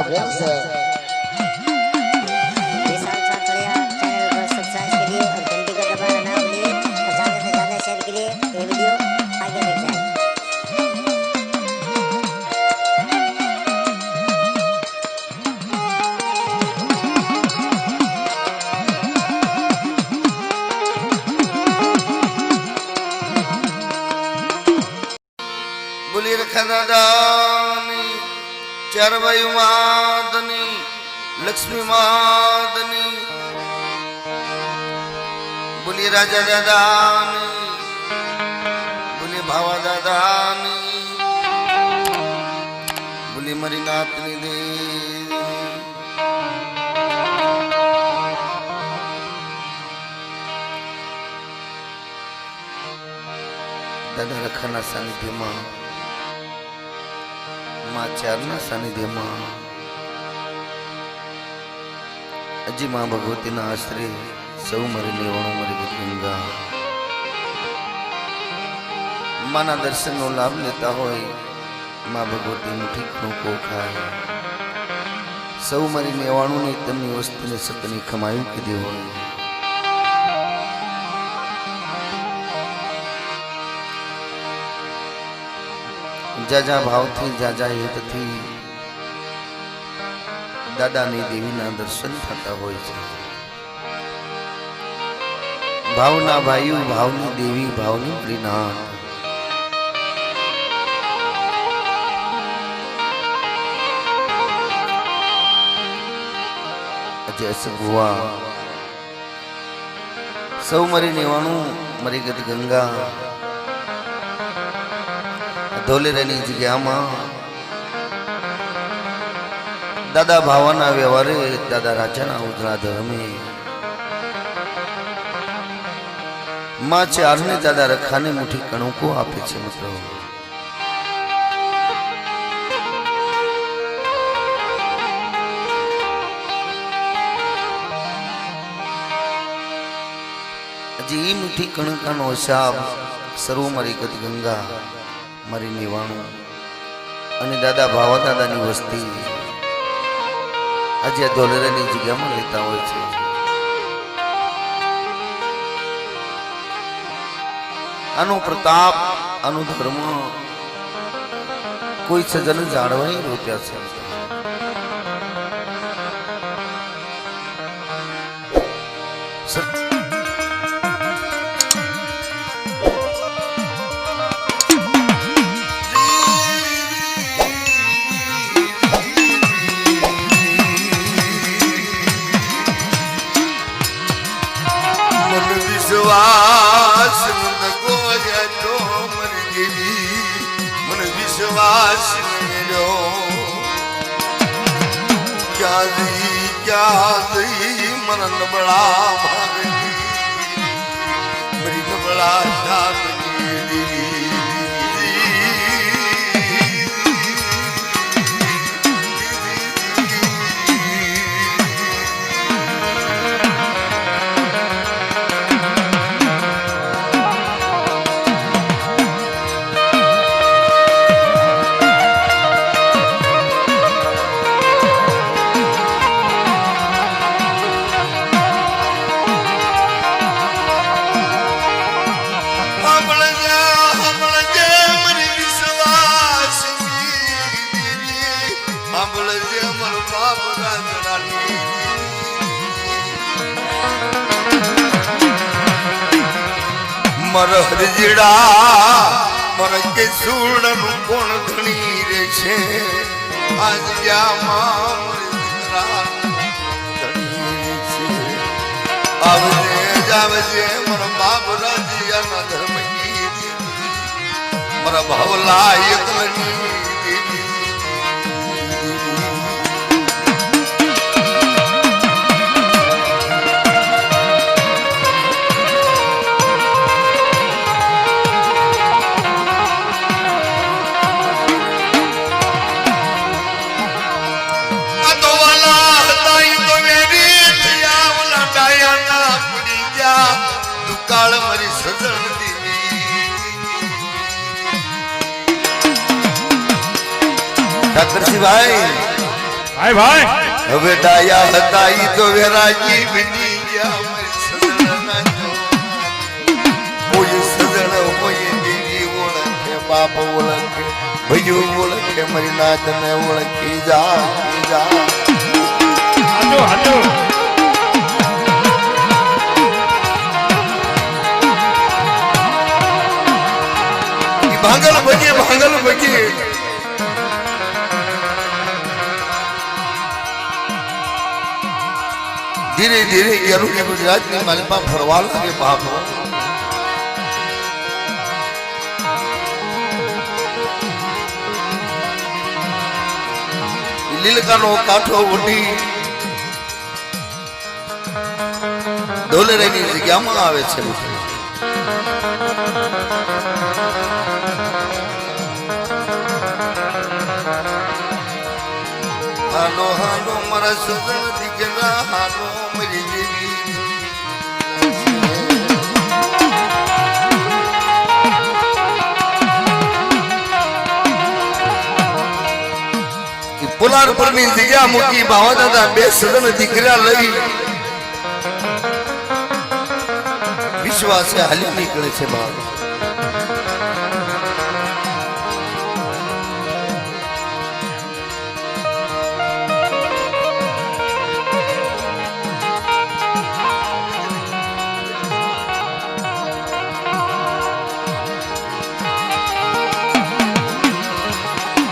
प्रेम से विशाल साथड़िया चैनल को सब्सक्राइब करिए और घंटी का दबाना ना भूलिए और ज़्यादा से ज़्यादा शेयर करिए ये वीडियो आगे बढ़ जाए। बोली रखा दादानी चारवाई मादनी लक्ष्मी मादनी बोली राजा दादानी बोली भावा दादानी बोली मरी नातनी देवी दादा रखाना सानिध्य मां मां चारना सानिध्य मां अजी मां भगवती ना आश्रय सौ मरी नेवणो मरी गंगा माना दर्शन नो लाभ लेता होय मां भगवती मुठी खणो को खाए सौ मरी नेवाणु ने तमनी वस्तु ने सतनी खमायु कीधी होय जाजा भाव थी जाजा हित थी दादा नी देवी ना दर्शन थता होय छे भावना भाई भावनी देवी भावनी प्रीनाथ जैसे हुआ सौ मरी नेवाणु मरी गत गंगा धोलेरानी जग्या में दादा भावाना व्यवहारे दादा राजाना उजळा धर्मे मां चारने दादा रखाने मुठी कणों को आपे छे मित्रों जी मुठी कणका नो हिसाब सर्व मरी गत गंगा मरी निवाणु अने दादा भावा दादा नी वस्ती अजय धोलेरानी जग्या में लेता होय छे आनो प्रताप आनो धर्म कोई सजन जाणवाई रूप्या छे विश्वास मर गेली मन विश्वास मेरो क्या दी मन नबड़ा भागली मरी नबड़ा शाद मर हरजीड़ा मर के सूड़न कोण धनी रे छे आज क्या मां धनी रे छे आवजे जावजे मर बाप राजिया न धर्म की मर भवला एकलनी देवी मरी सजन दीदी ठाकर सिंह भाई ભાઈ ભાઈ હવે ડાયા હતા ઈ તો વેરાજી બની ગયા મારી સદણના જો કોઈ સદણ હોય દેવી ઓળખે બાપ ઓળખે ભયું ઓળખે મારી નાતને ઓળખી જા હાચો હાચો ભાંગલ ભજી ધીરે ધીરે યરુની ગુજરાતની માલપા ફરવા લાગે બાપ લીલકાનો કાંઠો ઉડી ડોલેરાની જગ્યામાં આવે છે હાલો હાલો મારા સગન દીકરા હાલો મરી જેવી પોલાર પરની જગ્યા મૂકી ભાવા દાદા બે સગન દીકરા લઈ વિશ્વાસે હાલી નીકળે છે બાપ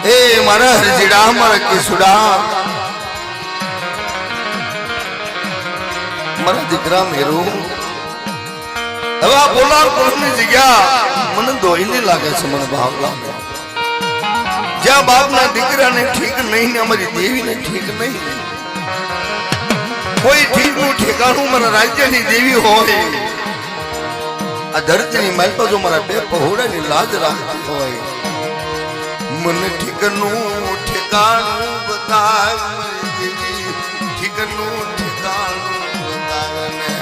એ મારા હરજીડા મારા કેસુડા મારા દીકરા મેરુ હવે આ બોલાર કોની જગ્યા મને દોઈને લાગે છે મને ભાવ લાગે જ્યાં બાપના દીકરાને ઠીક નહીં ને અમારી દેવીને ઠીક નહીં કોઈ ઠીકનું ઠેકાણું મારા રાજ્યની દેવી હોય આ ધરતીની માલપા જો મારા બે પહોળાની લાજ રાખતી હોય મને ઠીકનું ઠેકાણું બતાવ ઠીકનું ઠેકાણું બતાવ ને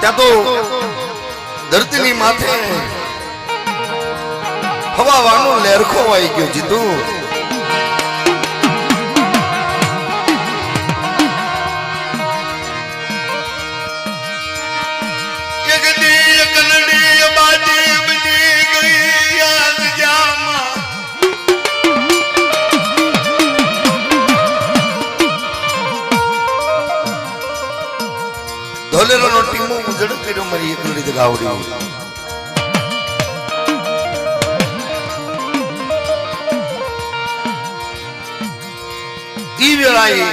ત્યાં તો ધરતીની માથે હવાનો લેરખો આવી ગયો જીતુ ધોલેરાનો ટીમો ઉજળ કર્યો મારી એકલી ગાવડી ઈ વેળાએ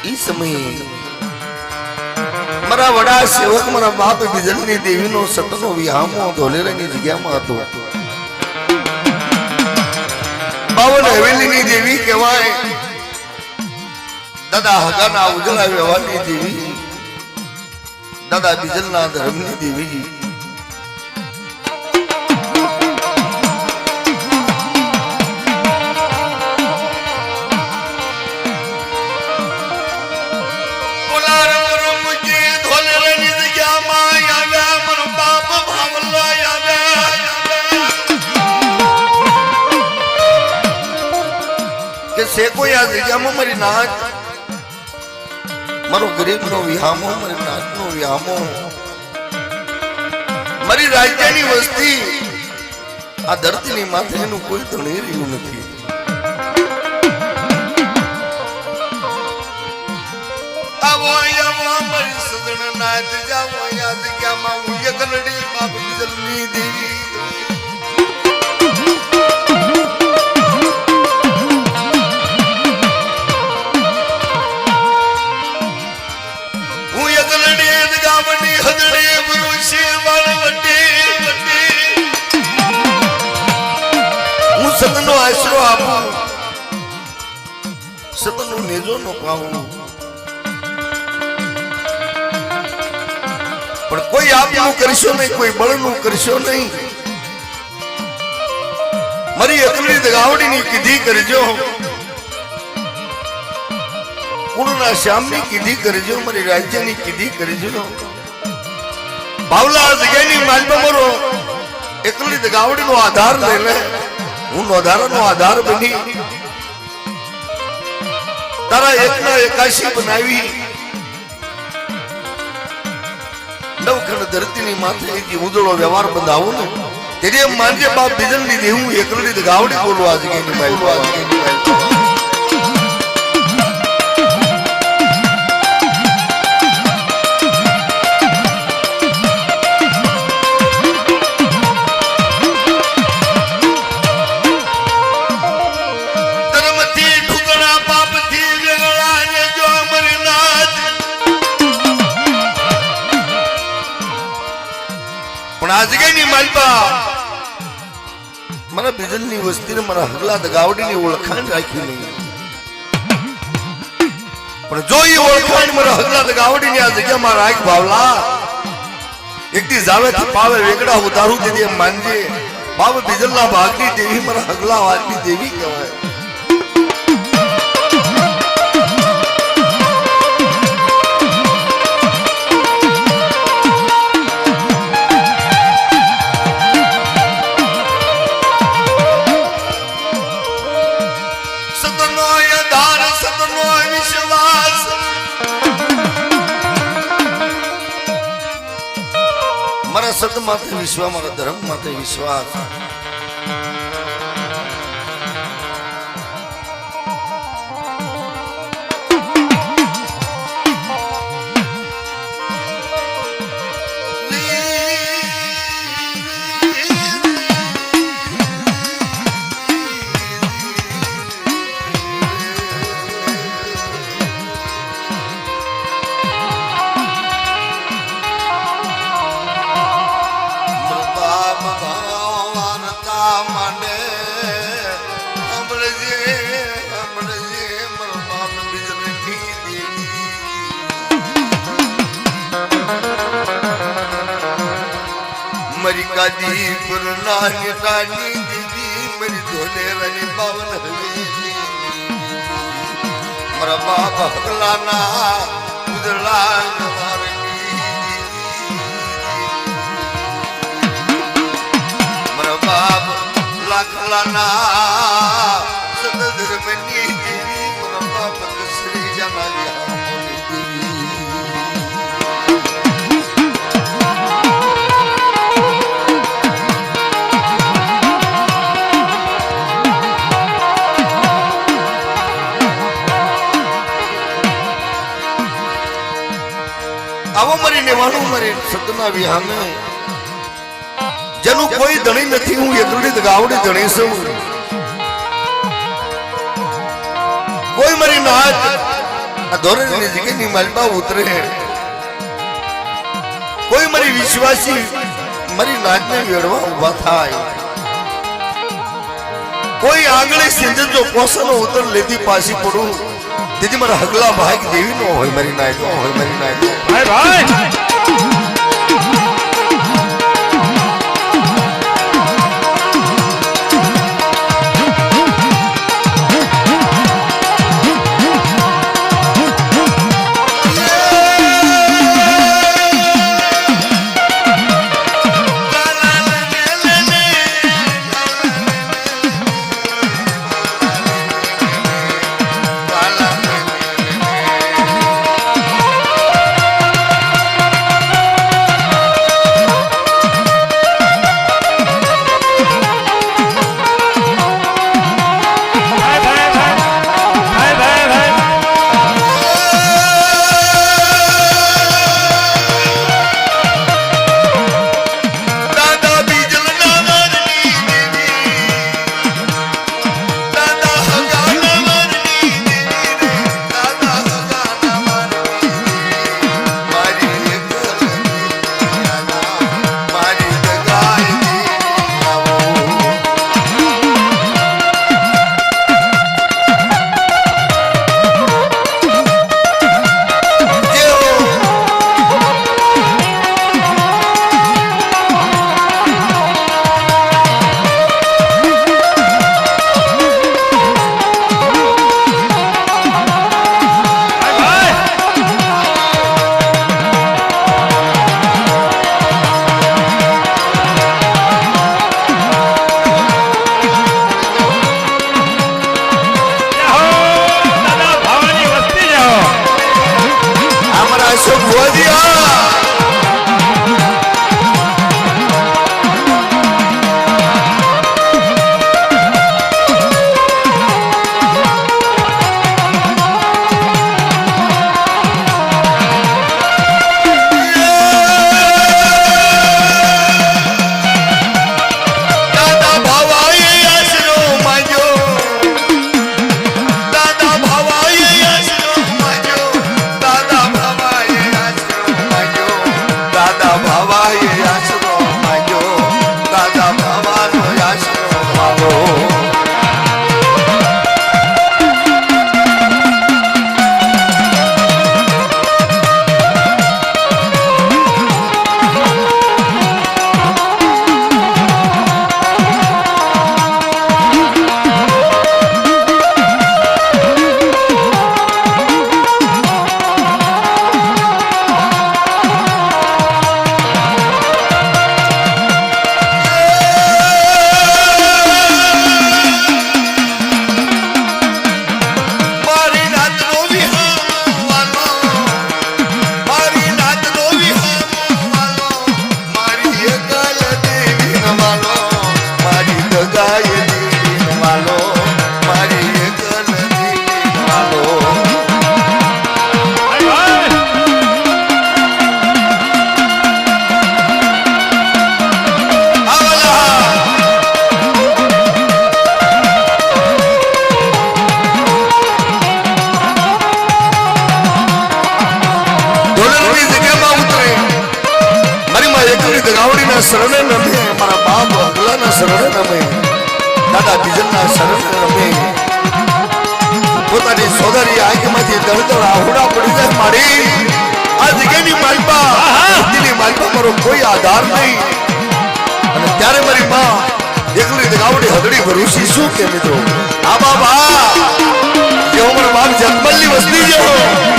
ઈ સમયે મારા વડા સેવક મારા બાપ બીજલની દેવીનો સતનો વિહામો ધોલેરાની જગ્યામાં હતો બાવન હવેલીની દેવી કહેવાય દાદા હગાના ઉજળા વ્યવહારની દેવી દાદા બીજલના ધર્મની દેવી से कोई आ जग्याમાં મારી નાચ મારો ગરીબનો વિહામો મારી નાચનો વિહામો મારી રાજ્યની વસ્તી આ ધરતીની માથે એનું કોઈ ધણી રહ્યું નથી આવો અહીંયા મારી સદન નાચ જાવો અહીંયા જગ્યામાં હું એકલડી બાપ બીજલની દેવી સતનો આશરો આપું સતનો નેજો નો પાવું પણ કોઈ આપનું કરશો નહીં કોઈ બળનું કરશો નહીં મારી એકલી ગાવડીની કીધી કરજો કુળના શ્યામની કીધી કરજો મારી રાજ્યની કીધી કરજો બાવલા જગ્યાની માલમાં મરો એકલી ગાવડી નો આધાર લઈ લે હું નોધારાનો આધાર બની તારા એકના એકાશી બનાવી નવખંડ ધરતીની માથે એક ઉજળો વ્યવહાર બંધાવું ને તેરે એમ માનજે બાપ બીજલની દેવું એકલી ગાવડી બોલવા જ ગઈ આજગેની માલપા મારા બીજલની વસ્તીને મારા હગલા ગાવડીની ઓળખાણ રાખી નહીં પણ જો એ ઓળખાણ મારા હગલા ગાવડીની આ જગ્યામાં રાખ ભાવલા એકથી જાવેથી પાવે વેગડા ઉતારું દીધી એમ માનજે બાપ બીજલના ભાગની દેવી મારા હગલા વાતની દેવી કહેવાય મારા સત માથે વિશ્વાસ મારા ધર્મ માથે વિશ્વાસ मरी कादी पुरनानी रानी दीदी मरी धोने रानी पावन हवेली मरा बाप हकलाना उजला मरा बाप लाखलाना सदर बनी देवी मरा बाप श्री जनालिया આવો મરી નેવાનું મરી સતના વિહામે જેનું કોઈ ધણી નથી હું એકલી ગાવડી ધણી છું કોઈ મરી નાચ આ ધોરણની જગ્યાની માલબા ઉતરે કોઈ મરી વિશ્વાસી મરી નાચને વેડવા ઉભા થાય કોઈ આંગળી સિંધુ જો કોસનો ઉતર લેતી પાછી પડું દીદી મારા હગલા ભાઈ દેવી નો હોય મારી નાય નો હોય મારી નાય ભાઈ ભાઈ દાદા બીજલના શરણ રમે પોતાની સોદરી આંખમાંથી દળદળ આહુડા પડી જાય મારી આ જગ્યાની માલપા દિલ્હી માલપા મારો કોઈ આધાર નહીં અને ત્યારે મારી માં એકલી ગાવડી હદડી ભરૂસી શું કે મિત્રો આ બાબા જેવો મારો બાપ જન્મલની વસ્તી જેવો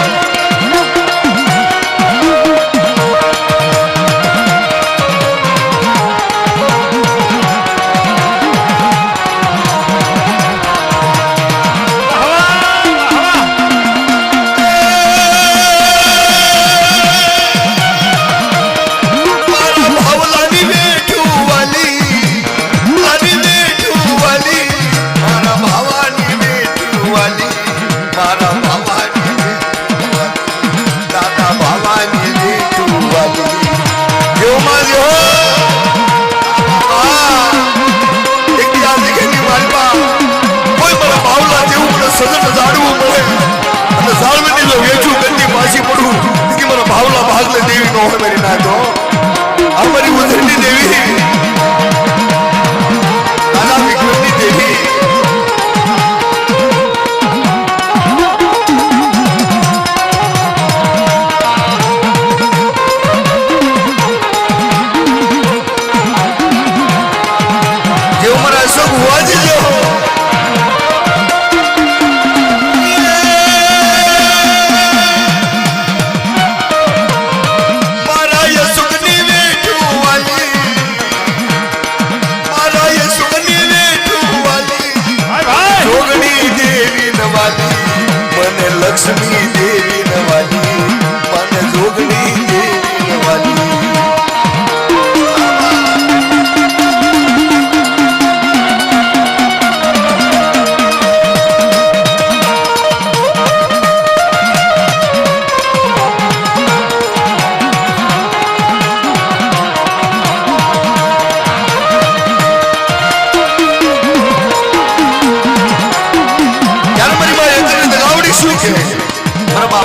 લક્ષ્મી દેવી નવાલી મને જોગણી દેવી નવાલી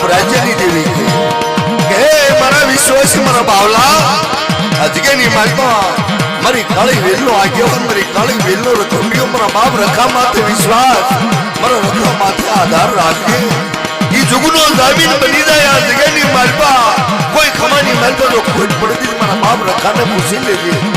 રાજ્યની દેવી કે મારા વિશ્વાસ મારા બાવલા અજગેની માલમાં મારી કાળી વેલનો આગેવાન મારી કાળી વેલનો રખોડિયો મારા બાપ રખા માથે વિશ્વાસ મારા રખા માથે આધાર રાખે ઈ જુગનો જામીન બની જાય આ જગ્યાની માલમાં કોઈ ખમાની માલમાં જો ખોટ પડતી મારા બાપ રખાને પૂછી લેજે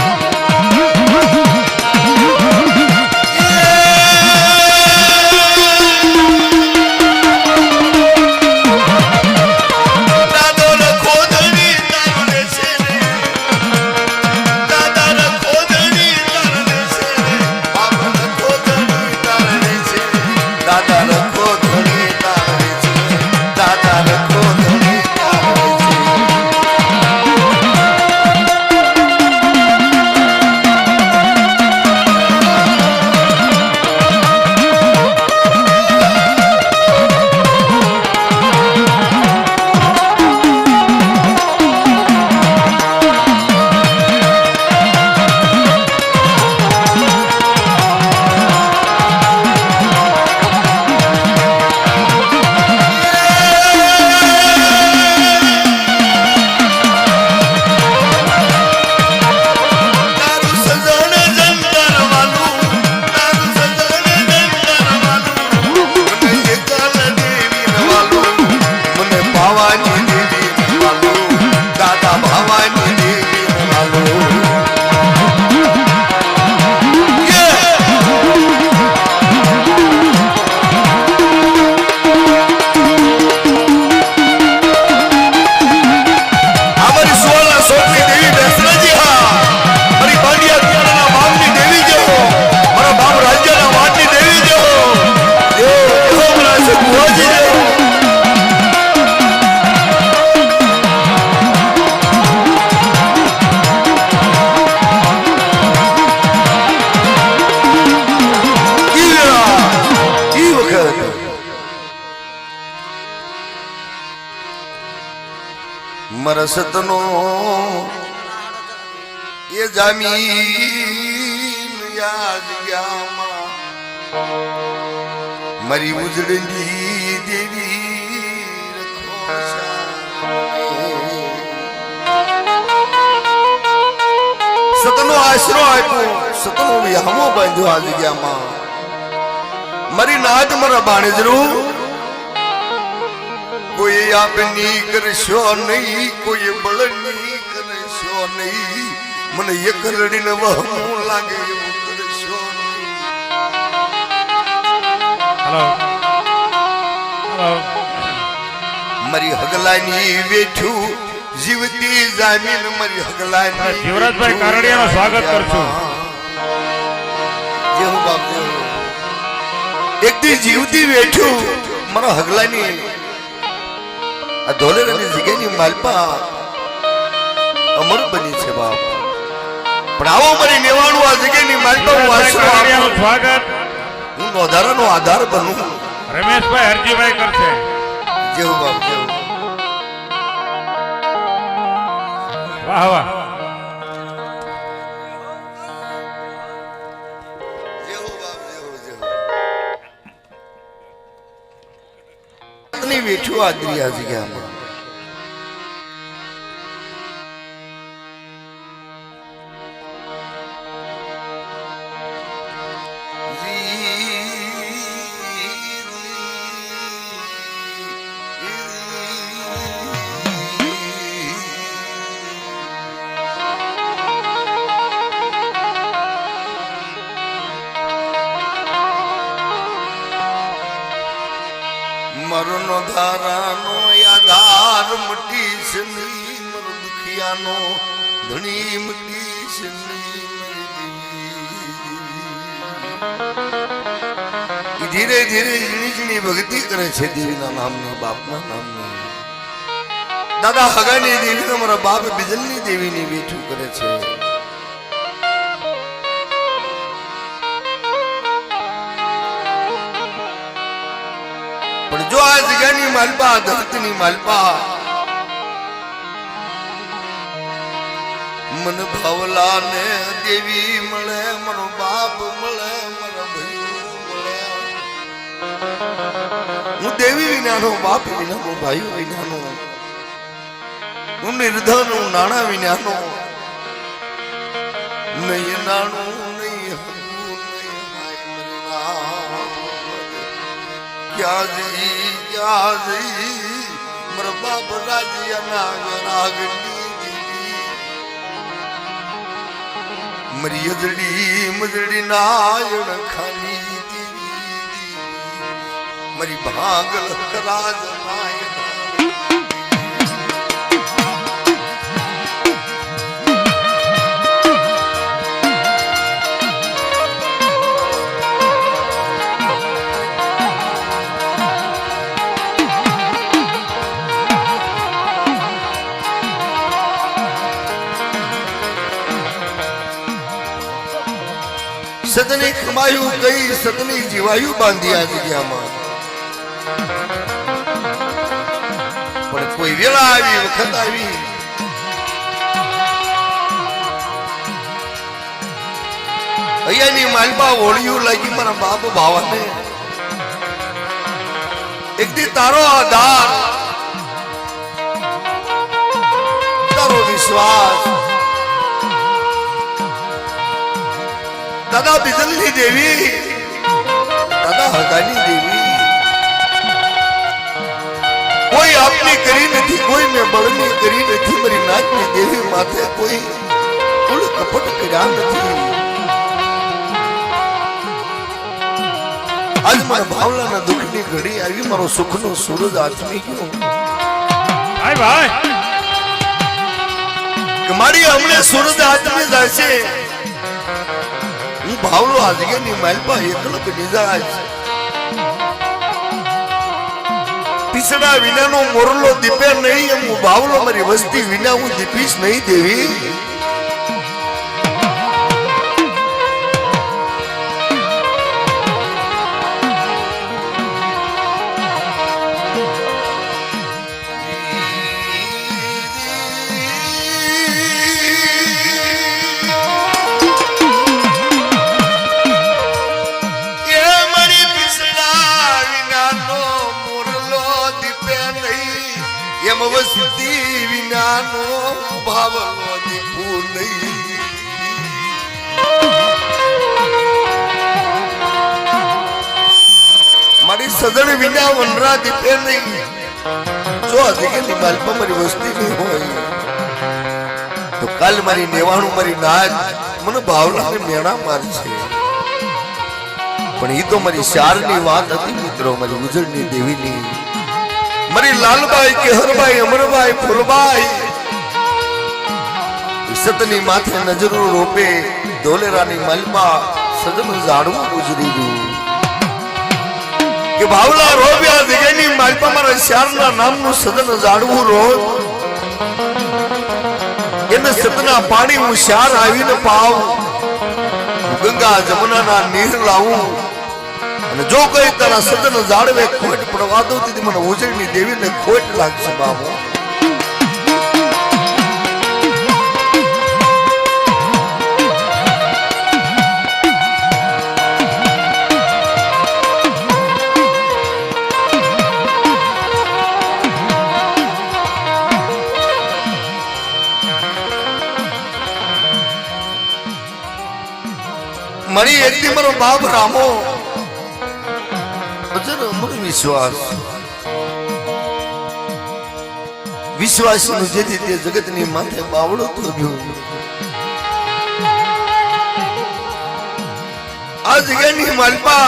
મરસતનો એ જામીન યાદ ગયામાં મારી ઉજળેલી દેવી સતનો આશરો આપ્યો સતનો વિહામો બાંધ્યો આ જગ્યામાં મારી નાદ મારા બાણેજરું કોઈ આપની કરશો નહીં કોઈ બળની કરશો નહીં મને એક રડીને વહમું લાગે એવું કરશો હેલો હેલો મારી હગલાની વેઠું જીવતી જામીન મારી હગલાની જીવરાજભાઈ કારડિયાનું સ્વાગત કરશું જેવું બાપ જેવું એક દી જીવતી વેઠું મારા હગલાની આ ધોલેરાની જગ્યાની માલપા અમર બની છે બાપ પણ આવો મારી નેવાણું આ જગ્યાની માલપા હું આશરો કારડિયાનું આપું સ્વાગત હું નોધારાનો આધાર બનું રમેશભાઈ હરજીભાઈ કરશે જેવું બાપ જેવું વાહ વાહ જેવું બાપ જેવું જેવું ની વેઠું આદરી આ જગ્યામાં મરનો ધારાનો આધાર મટી છે નહીં મર દુખિયાનો ધણી મટી છે નહીં ધીરે ધીરે ઝીણી ઝીણી ભક્તિ કરે છે દેવીના નામની બાપના નામની દાદા હગાની દેવીને મારા બાપ બિજલની દેવીની બેઠું કરે છે પણ જો આ જગ્યાની માલપા ધરતીની માલપા મન ભાવલા ને દેવી મળે મારો બાપ મળે મારા ભાઈઓ મળે હું દેવી વિનાનો બાપ વિનાનો ભાઈઓ વિનાનો હું નિર્ધન હું નાણા વિનાનો નહીં નાણું નહીં હકું નહીં હાય ક્યાં જઈ મારા બાપ રાજ્યના રાગની મરી યજડી મજડી નાયણ ખાની મરી ભાગલ રાજ નાયણ સદની કમાયું ગઈ સદની જીવાયું બાંધી આ જગ્યામાં પણ કોઈ વેળા આવી વખત આવી અહીંયાની માલપા ઓળિયું લાગી મારા બાપ ભાવાને એક દી તારો આધાર તારો વિશ્વાસ દાદા બિજલની દેવી દાદા હગાની દેવી કોઈ આપની કરી નથી કોઈ મેં બળની કરી નથી મારી નાચની દેવી માથે કોઈ કુળ કપટ કર્યા નથી આજ મારા ભાવલાના દુઃખની ઘડી આવી મારો સુખનો સૂરજ આથમી ગયો ભાઈ ભાઈ કે મારી હમણે સૂરજ આથમી જાય છે હું ભાવલો આ જગ્યાની માલપા એકલો બની જાય છે પીસડા વિનાનો મોરલો દીપે નહીં એમ હું ભાવલો મારી વસ્તી વિના હું દીપીશ નહીં દેવી એમ વસ્તી વિનાનો ભાવનો દીપું નહીં સદન વિના વનરા દીપે નહીં જો અધિકારી માલપા મારી વસ્તી નહીં હોય તો કાલ મારી નેવાણું મારી નાજ મને ભાવના મેણા મારશે પણ એ તો મારી શારની વાત હતી મિત્રો મારી ઉજળની દેવીની મારી લાલબાઈ કેહરબાઈ અમરબાઈ ફૂલબાઈ સતની માથે નજરો રોપે દોલેરાની માલમાં સદન જાડવું ગુજરી ગયું કે ભાવલા રોબ્યા દિગેની માલપા મારા શારના નામનું સદન જાડવું રોજ એને સતના પાણી હું શાર આવીને પાવ ગંગા જમુનાના નીર લાવું અને જો કઈ તારા સદન જાળવે ખોટ પડવા દો તેથી મને ઉજળની દેવીને ખોટ લાગશે બાબુ મરી એકથી મારો બાપ રામો અજર અમર વિશ્વાસનું જેથી તે જગતની માથે બાવડો તોડ્યો આ જગ્યાની માલપા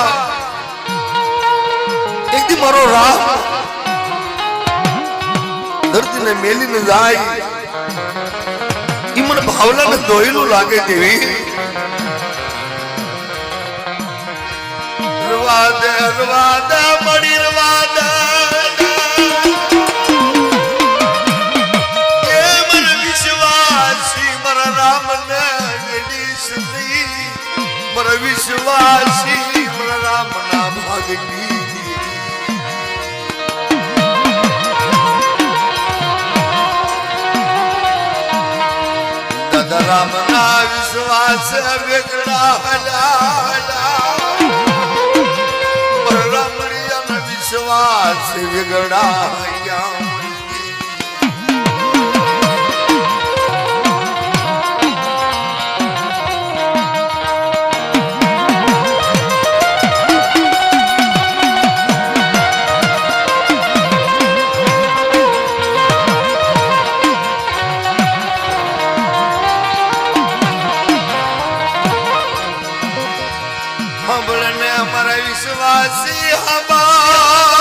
એકથી મારો રામ ધરતીને મેલીને જાય ઈ મને ભાવલાને દોયલું લાગે તેવી રવાદા મળી રવાદા એ મન વિશ્વાસી મારા રામને મારા વિશ્વાસી મારા રામના ભાગની દાદા રામના વિશ્વાસ વેગડા વિશ્વાસ વિગડાયા હંભળને અમારા વિશ્વાસી હબા